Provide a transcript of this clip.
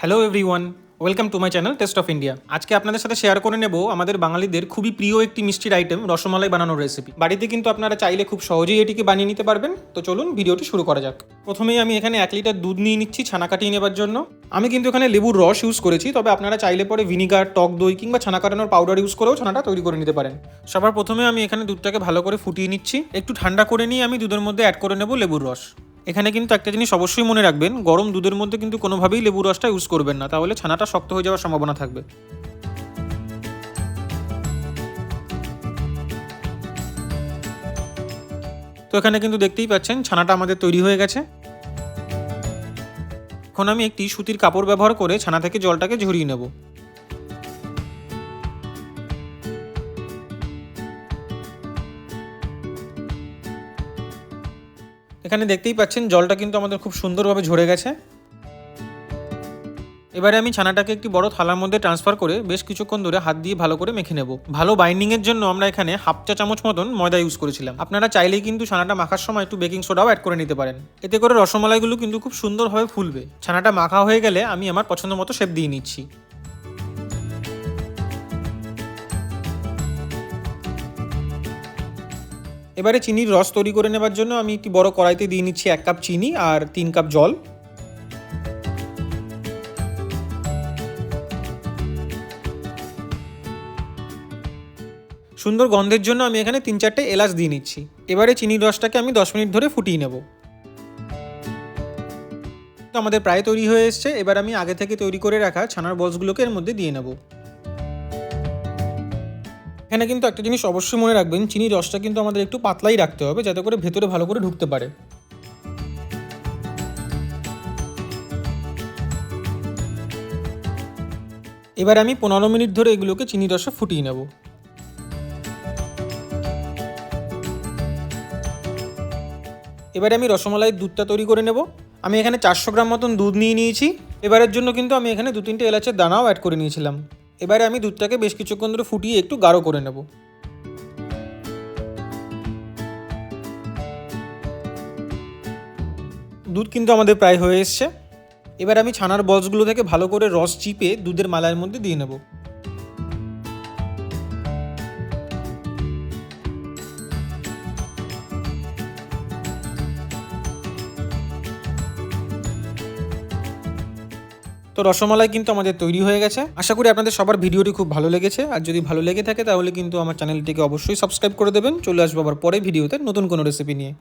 Hello everyone, welcome to my channel test of India. আজকে আপনাদের সাথে শেয়ার করে নেব আমাদের বাঙালিদের খুবই প্রিয় একটি মিষ্টির আইটেম রসমালাই বানানোর রেসিপি। বাড়িতে কিন্তু আপনারা চাইলে খুব সহজেই এটিকে বানিয়ে নিতে পারবেন। তো চলুন ভিডিওটি শুরু করা যাক। প্রথমেই আমি এখানে 1 লিটার দুধ নিয়ে নিচ্ছি ছানা কাটিয়ে নেবার জন্য। আমি কিন্তু এখানে লেবুর রস ইউজ করেছি, তবে আপনারা চাইলে পরে ভিনিগার, টক দই কিংবা ছানা কাটানোর পাউডার ইউজ করেও ছানাটা তৈরি করে নিতে পারেন। সবার প্রথমে আমি এখানে দুধটাকে ভালো করে ফুটিয়ে নিচ্ছি। একটু ঠান্ডা করে নিয়ে আমি দুধের মধ্যে অ্যাড করে নেব লেবুর রস। এখানে কিন্তু একটা জিনিস অবশ্যই মনে রাখবেন, গরম দুধের মধ্যে কিন্তু কোনোভাবেই লেবু রসটা ইউজ করবেন না, তাহলে ছানাটা শক্ত হয়ে যাওয়ার সম্ভাবনা থাকবে। তো এখানে কিন্তু দেখতেই পাচ্ছেন ছানাটা আমাদের তৈরি হয়ে গেছে। এখন আমি একটি সুতির কাপড় ব্যবহার করে ছানা থেকে জলটাকে ঝরিয়ে নেব। এখানে দেখতেই পাচ্ছেন জলটা কিন্তু আমাদের খুব সুন্দরভাবে ঝরে গেছে। এবারে আমি ছানাটাকে একটি বড় থালার মধ্যে ট্রান্সফার করে বেশ কিছুক্ষণ ধরে হাত দিয়ে ভালো করে মেখে নেব। ভালো বাইন্ডিংয়ের জন্য আমরা এখানে হাফ চা চামচ মতন ময়দা ইউজ করেছিলাম। আপনারা চাইলেই কিন্তু ছানাটা মাখার সময় একটু বেকিং সোডাও অ্যাড করে নিতে পারেন। এতে করে রসমালাইগুলো কিন্তু খুব সুন্দরভাবে ফুলবে। ছানাটা মাখা হয়ে গেলে আমি আমার পছন্দ মতো শেপ দিয়ে নিচ্ছি। এবারে চিনির রস তৈরি করে নেবার জন্য আমি একটি বড় কড়াইতে দিয়ে নিচ্ছি 1 কাপ চিনি আর 3 কাপ জল। সুন্দর গন্ধের জন্য আমি এখানে 3-4টে এলাচ দিয়ে নিচ্ছি। এবারে চিনির রসটাকে আমি 10 মিনিট ধরে ফুটিয়ে নেব। তো আমাদের প্রায় তৈরি হয়ে এসছে। এবার আমি আগে থেকে তৈরি করে রাখা ছানার বলসগুলোকে এর মধ্যে দিয়ে নেব। এখানে কিন্তু একটা জিনিস অবশ্যই মনে রাখবেন, চিনির রসটা কিন্তু আমাদের একটু পাতলাই রাখতে হবে, যাতে করে ভেতরে ভালো করে ঢুকতে পারে। এবার আমি 15 মিনিট ধরে এগুলোকে চিনির রসে ফুটিয়ে নেব। এবারে আমি রসমালাইয়ের দুধটা তৈরি করে নেব। আমি এখানে 400 গ্রাম মতন দুধ নিয়ে নিয়েছি। এবারের জন্য কিন্তু আমি এখানে 2-3টে এলাচের দানাও অ্যাড করে নিয়েছিলাম। এবারে আমি দুধটাকে বেশ কিছুক্ষণ ধরে ফুটিয়ে একটু গাঢ় করে নেব। দুধ কিন্তু আমাদের প্রায় হয়ে এসছে। এবার আমি ছানার বলসগুলো থেকে ভালো করে রস চিপে দুধের মালাইয়ের মধ্যে দিয়ে নেব। তো রসমালাই কিন্তু আমাদের তৈরি হয়ে গেছে। আশা করি আপনাদের সবার ভিডিওটি খুব ভালো লেগেছে। আর যদি ভালো লেগে থাকে তাহলে কিন্তু আমার চ্যানেলটিকে অবশ্যই সাবস্ক্রাইব করে দেবেন। চলে আসবো আবার পরে ভিডিওতে নতুন কোনো রেসিপি নিয়ে।